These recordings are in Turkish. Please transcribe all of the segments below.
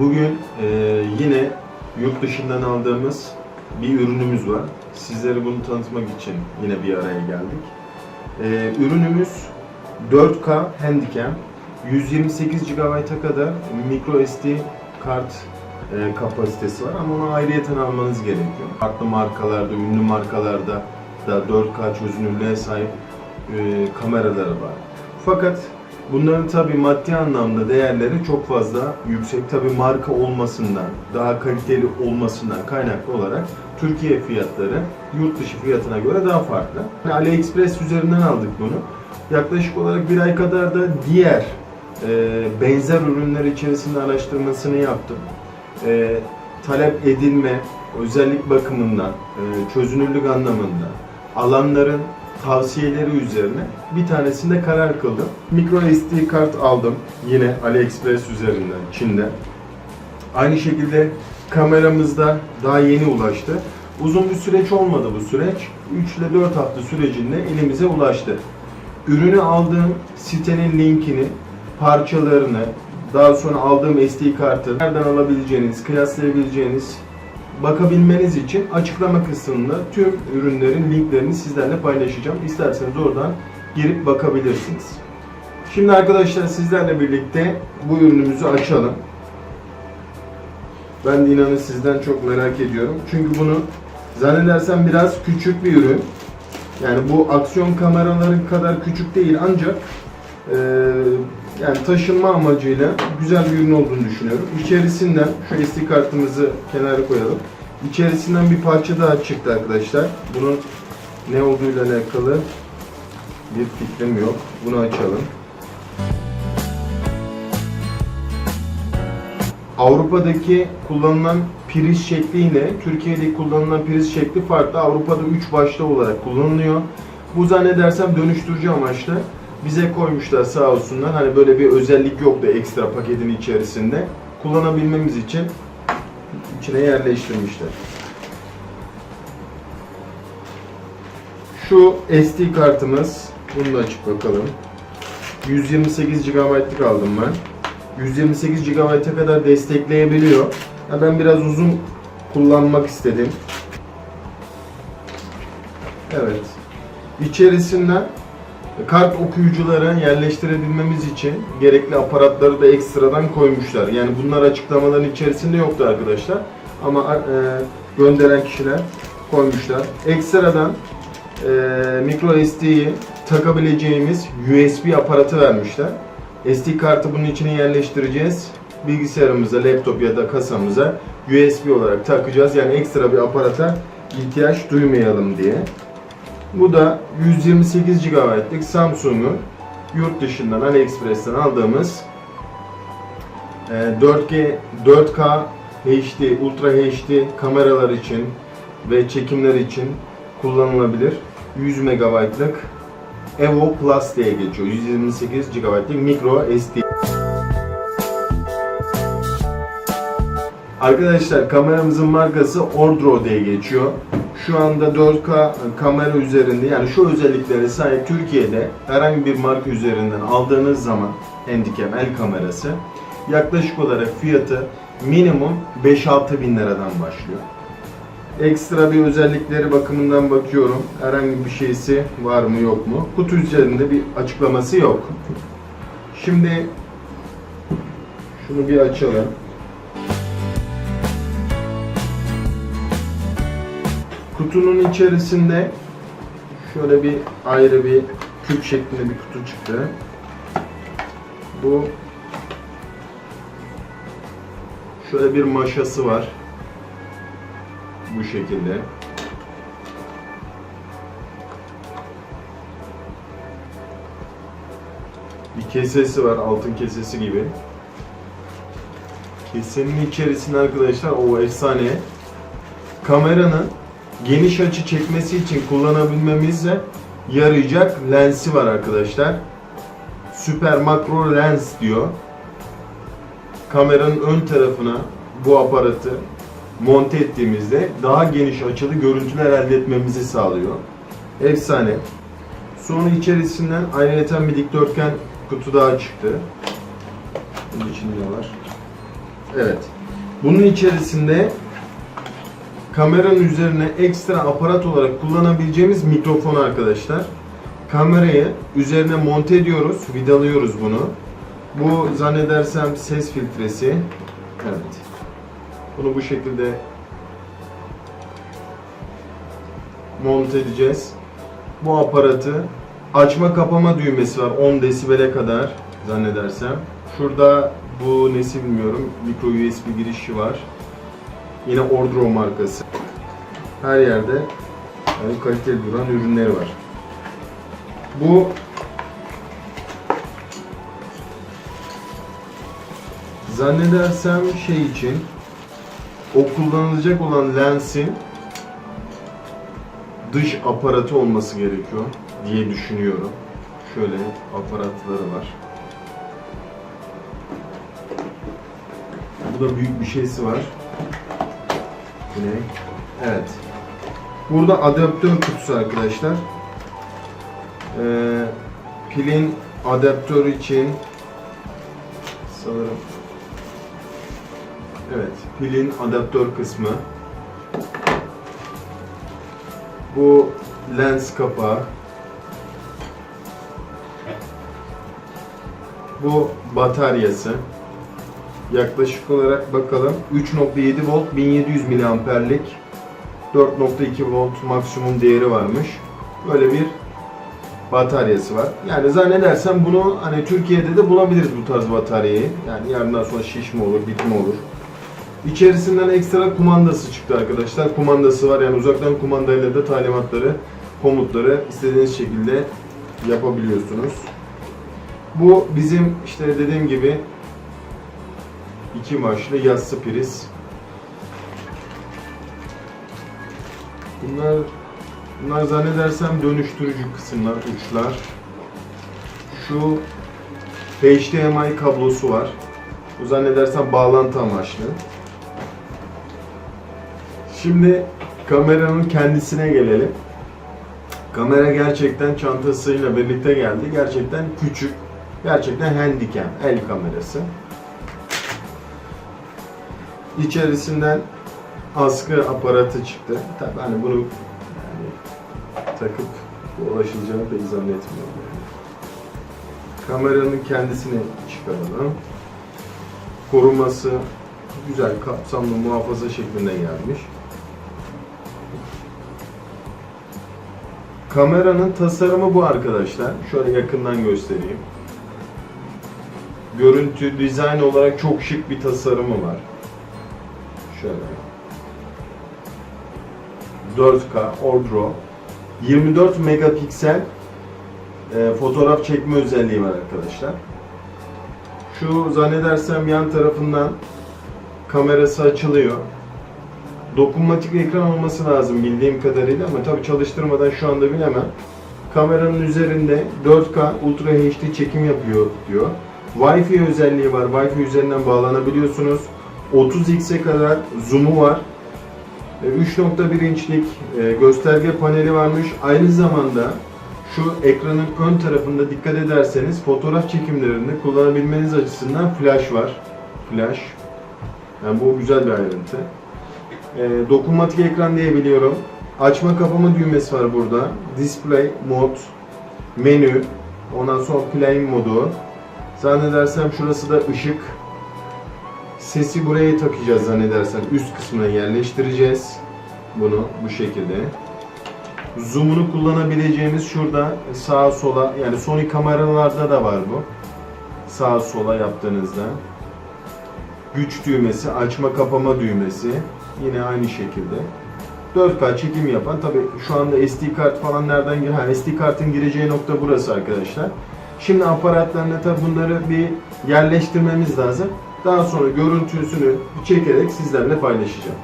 Bugün yine yurt dışından aldığımız bir ürünümüz var. Sizlere bunu tanıtmak için yine bir araya geldik. Ürünümüz 4K Handycam, 128 GB'a kadar microSD kart kapasitesi var ama onu ayrıyeten almanız gerekiyor. Farklı markalarda, ünlü markalarda da 4K çözünürlüğe sahip kameraları var. Fakat bunların tabi maddi anlamda değerleri çok fazla yüksek. Tabi marka olmasından, daha kaliteli olmasından kaynaklı olarak Türkiye fiyatları yurt dışı fiyatına göre daha farklı. AliExpress üzerinden aldık bunu. Yaklaşık olarak bir ay kadar da diğer benzer ürünler içerisinde araştırmasını yaptım. Talep edilme, özellik bakımından, çözünürlük anlamında, alanların tavsiyeleri üzerine bir tanesinde karar kıldım. MicroSD kart aldım yine AliExpress üzerinden Çin'den. Aynı şekilde kameramızda daha yeni ulaştı. Uzun bir süreç olmadı bu süreç. 3 ile 4 hafta sürecinde elimize ulaştı. Ürünü aldığım sitenin linkini, parçalarını, daha sonra aldığım SD kartı nereden alabileceğiniz, kıyaslayabileceğiniz, bakabilmeniz için açıklama kısmında tüm ürünlerin linklerini sizlerle paylaşacağım. İsterseniz oradan girip bakabilirsiniz. Şimdi arkadaşlar sizlerle birlikte bu ürünümüzü açalım. Ben de inanın sizden çok merak ediyorum. Çünkü bunu zannedersem biraz küçük bir ürün. Yani bu aksiyon kameraları kadar küçük değil ancak yani taşınma amacıyla güzel bir ürün olduğunu düşünüyorum. İçerisinden şu SD kartımızı kenara koyalım. İçerisinden bir parça daha çıktı arkadaşlar. Bunun ne olduğuyla alakalı bir fikrim yok. Bunu açalım. Avrupa'daki kullanılan priz şekliyle Türkiye'deki kullanılan priz şekli farklı. Avrupa'da 3 başlı olarak kullanılıyor. Bu zannedersem dönüştürücü amaçlı bize koymuşlar sağ olsunlar. Hani böyle bir özellik yoktu ekstra paketin içerisinde. Kullanabilmemiz için içine yerleştirmişler. Şu SD kartımız. Bunu da açıp bakalım. 128 GB'lık aldım ben. 128 GB'a kadar destekleyebiliyor. Ben biraz uzun kullanmak istedim. Evet. İçerisinden kart okuyuculara yerleştirebilmemiz için gerekli aparatları da ekstradan koymuşlar. Yani bunlar açıklamaların içerisinde yoktu arkadaşlar. Ama gönderen kişiler koymuşlar. Ekstradan microSD'yi takabileceğimiz USB aparatı vermişler. SD kartı bunun içine yerleştireceğiz. Bilgisayarımıza, laptop ya da kasamıza USB olarak takacağız. Yani ekstra bir aparata ihtiyaç duymayalım diye. Bu da 128 GB'lık Samsung'un yurt dışından AliExpress'ten aldığımız 4K HD, Ultra HD kameralar için ve çekimler için kullanılabilir 100 MB'lık Evo Plus diye geçiyor. 128 GB'lık micro SD. Arkadaşlar kameramızın markası Ordro diye geçiyor. Şu anda 4K kamera üzerinde, yani şu özelliklere sahip Türkiye'de herhangi bir marka üzerinden aldığınız zaman Handycam el kamerası yaklaşık olarak fiyatı minimum 5-6 bin liradan başlıyor. Ekstra bir özellikleri bakımından bakıyorum. Herhangi bir şeysi var mı yok mu? Kutu üzerinde bir açıklaması yok. Şimdi şunu bir açalım. Kutunun içerisinde şöyle bir ayrı bir küp şeklinde bir kutu çıktı. Bu şöyle bir maşası var. Bu şekilde. Bir kesesi var, altın kesesi gibi. Kesenin içerisinde arkadaşlar o efsane kameranın geniş açı çekmesi için kullanabilmemize yarayacak lensi var arkadaşlar. Süper makro lens diyor. Kameranın ön tarafına bu aparatı monte ettiğimizde daha geniş açılı görüntüler elde etmemizi sağlıyor. Efsane. Sonra içerisinden ayrıca bir dikdörtgen kutu daha çıktı. Bunun içinde var. Evet. Bunun içerisinde kameranın üzerine ekstra aparat olarak kullanabileceğimiz mikrofon arkadaşlar. Kamerayı üzerine monte ediyoruz, vidalıyoruz bunu. Bu zannedersem ses filtresi. Evet. Bunu bu şekilde monte edeceğiz. Bu aparatı açma kapama düğmesi var 10 desibele kadar zannedersem. Şurada bu nesi bilmiyorum. Micro USB girişi var. Yine Ordro markası. Her yerde yani kaliteli duran ürünleri var. Bu zannedersem şey için o kullanılacak olan lensin dış aparatı olması gerekiyor diye düşünüyorum. Şöyle aparatları var. Bu da büyük bir şeysi var. Yine. Evet. Burada adaptör kutusu arkadaşlar. Pilin adaptörü için sanırım evet, pilin adaptör kısmı. Bu lens kapağı. Bu bataryası. Yaklaşık olarak bakalım 3.7 volt 1700 miliamperlik 4.2 volt maksimum değeri varmış. Böyle bir bataryası var. Yani zannedersem bunu hani Türkiye'de de bulabiliriz bu tarz bataryayı. Yani yarından sonra şişme olur, bitme olur. İçerisinden ekstra kumandası çıktı arkadaşlar. Kumandası var yani uzaktan kumandayla da talimatları, komutları istediğiniz şekilde yapabiliyorsunuz. Bu bizim işte dediğim gibi 2 başlı yassı priz. Bunlar zannedersem dönüştürücü kısımlar, uçlar. Şu HDMI kablosu var. Bu zannedersem bağlantı amaçlı. Şimdi kameranın kendisine gelelim. Kamera gerçekten çantasıyla birlikte geldi. Gerçekten küçük. Gerçekten handicam, el kamerası. İçerisinden askı aparatı çıktı. Tabii hani bunu yani takıp ulaşılacağını pek zannetmiyorum. Kameranın kendisini çıkaralım. Koruması güzel, kapsamlı, muhafaza şeklinde gelmiş. Kameranın tasarımı bu arkadaşlar. Şöyle yakından göstereyim. Görüntü, dizayn olarak çok şık bir tasarımı var. Şöyle. 4K Ordro. 24 megapiksel fotoğraf çekme özelliği var arkadaşlar. Şu zannedersem yan tarafından kamerası açılıyor. Dokunmatik ekran olması lazım bildiğim kadarıyla ama tabii çalıştırmadan şu anda bilemem. Kameranın üzerinde 4K Ultra HD çekim yapıyor diyor. Wi-Fi özelliği var. Wi-Fi üzerinden bağlanabiliyorsunuz. 30x'e kadar zoom'u var. 3.1 inçlik gösterge paneli varmış. Aynı zamanda şu ekranın ön tarafında dikkat ederseniz fotoğraf çekimlerinde kullanabilmeniz açısından flash var. Flash. Yani bu güzel bir ayrıntı. Dokunmatik ekran diyebiliyorum. Açma kapama düğmesi var burada. Display, mod, menü. Ondan sonra play modu. Zannedersem şurası da ışık. Sesi buraya takacağız zannedersem. Üst kısmına yerleştireceğiz. Bunu bu şekilde. Zoom'unu kullanabileceğimiz şurada sağa sola, yani Sony kameralarda da var bu. Sağa sola yaptığınızda. Güç düğmesi, açma kapama düğmesi. Yine aynı şekilde. 4K çekim yapan, tabi şu anda SD kart falan nereden giriyor? SD kartın gireceği nokta burası arkadaşlar. Şimdi aparatlarına tabi bunları bir yerleştirmemiz lazım. Daha sonra görüntüsünü çekerek sizlerle paylaşacağım.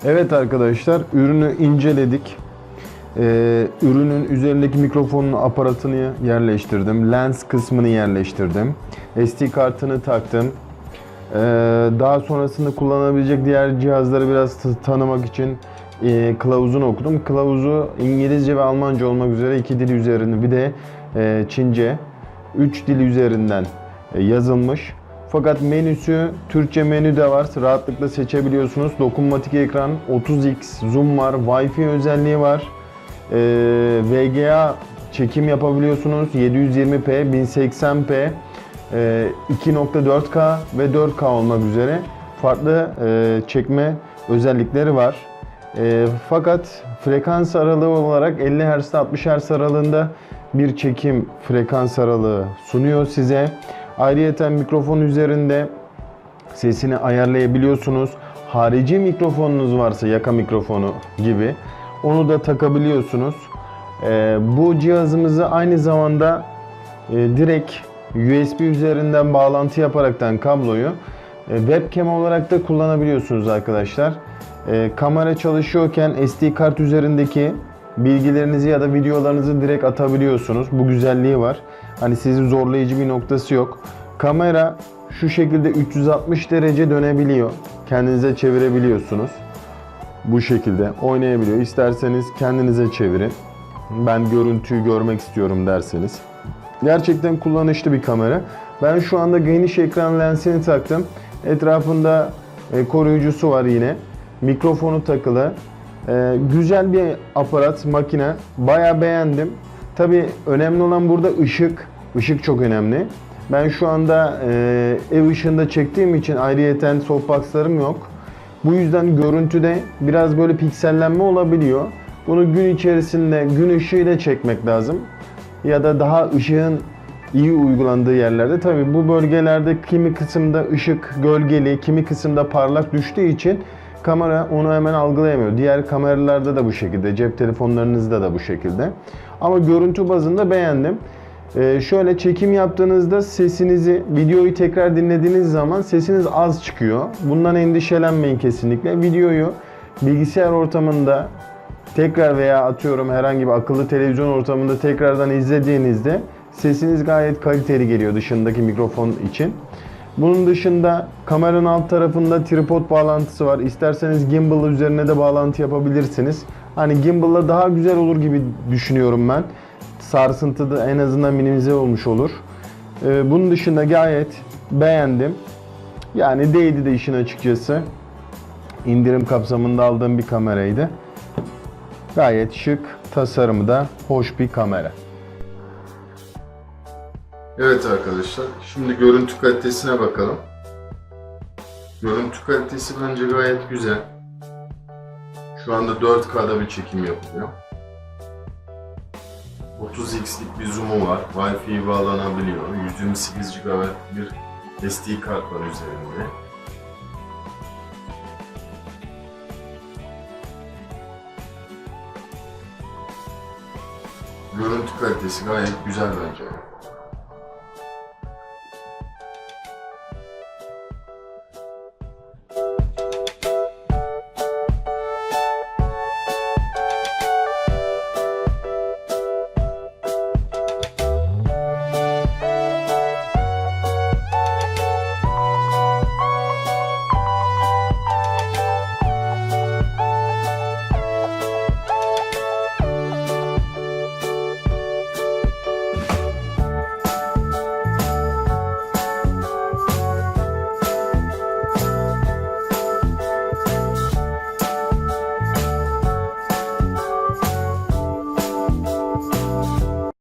Evet arkadaşlar, ürünü inceledik. Ürünün üzerindeki mikrofonun aparatını yerleştirdim. Lens kısmını yerleştirdim. SD kartını taktım. Daha sonrasında kullanabilecek diğer cihazları biraz tanımak için kılavuzunu okudum. Kılavuzu İngilizce ve Almanca olmak üzere 2 dil üzerinde, bir de Çince 3 dil üzerinden yazılmış. Fakat menüsü Türkçe menü de var. Rahatlıkla seçebiliyorsunuz. Dokunmatik ekran, 30x zoom var, Wi-Fi özelliği var. VGA çekim yapabiliyorsunuz. 720p, 1080p, 2.4K ve 4K olmak üzere farklı çekme özellikleri var. Fakat frekans aralığı olarak 50 Hz ile 60 Hz aralığında bir çekim frekans aralığı sunuyor size. Ayrıca mikrofon üzerinde sesini ayarlayabiliyorsunuz. Harici mikrofonunuz varsa, yaka mikrofonu gibi, onu da takabiliyorsunuz. Bu cihazımızı aynı zamanda direkt USB üzerinden bağlantı yaparaktan kabloyu webcam olarak da kullanabiliyorsunuz arkadaşlar. Kamera çalışıyorken SD kart üzerindeki bilgilerinizi ya da videolarınızı direkt atabiliyorsunuz. Bu güzelliği var. Hani sizi zorlayıcı bir noktası yok. Kamera şu şekilde 360 derece dönebiliyor. Kendinize çevirebiliyorsunuz. Bu şekilde oynayabiliyor. İsterseniz kendinize çevirin. Ben görüntüyü görmek istiyorum derseniz. Gerçekten kullanışlı bir kamera. Ben şu anda geniş ekran lensini taktım. Etrafında koruyucusu var yine. Mikrofonu takılı. Güzel bir aparat, makine. Bayağı beğendim. Tabii önemli olan burada ışık. Işık çok önemli. Ben şu anda ev ışığında çektiğim için ayrıyeten softbox'larım yok. Bu yüzden görüntüde biraz böyle piksellenme olabiliyor. Bunu gün içerisinde, gün ışığıyla çekmek lazım. Ya da daha ışığın iyi uygulandığı yerlerde. Tabii bu bölgelerde kimi kısımda ışık gölgeli, kimi kısımda parlak düştüğü için kamera onu hemen algılayamıyor. Diğer kameralarda da bu şekilde, cep telefonlarınızda da bu şekilde. Ama görüntü bazında beğendim. Şöyle çekim yaptığınızda sesinizi, videoyu tekrar dinlediğiniz zaman sesiniz az çıkıyor. Bundan endişelenmeyin kesinlikle. Videoyu bilgisayar ortamında tekrar veya atıyorum herhangi bir akıllı televizyon ortamında tekrardan izlediğinizde sesiniz gayet kaliteli geliyor dışındaki mikrofon için. Bunun dışında kameranın alt tarafında tripod bağlantısı var. İsterseniz gimbal üzerine de bağlantı yapabilirsiniz. Hani gimbal'la daha güzel olur gibi düşünüyorum ben. Sarsıntı da en azından minimize olmuş olur. Bunun dışında gayet beğendim. Yani değdi de işin açıkçası. İndirim kapsamında aldığım bir kameraydı. Gayet şık, tasarımı da hoş bir kamera. Evet arkadaşlar, şimdi görüntü kalitesine bakalım. Görüntü kalitesi bence gayet güzel. Şu anda 4K'da bir çekim yapılıyor. 30x'lik bir zoom'u var. Wi-Fi bağlanabiliyor. 128 GB bir SD kart var üzerinde. Görüntü kalitesi gayet güzel bence.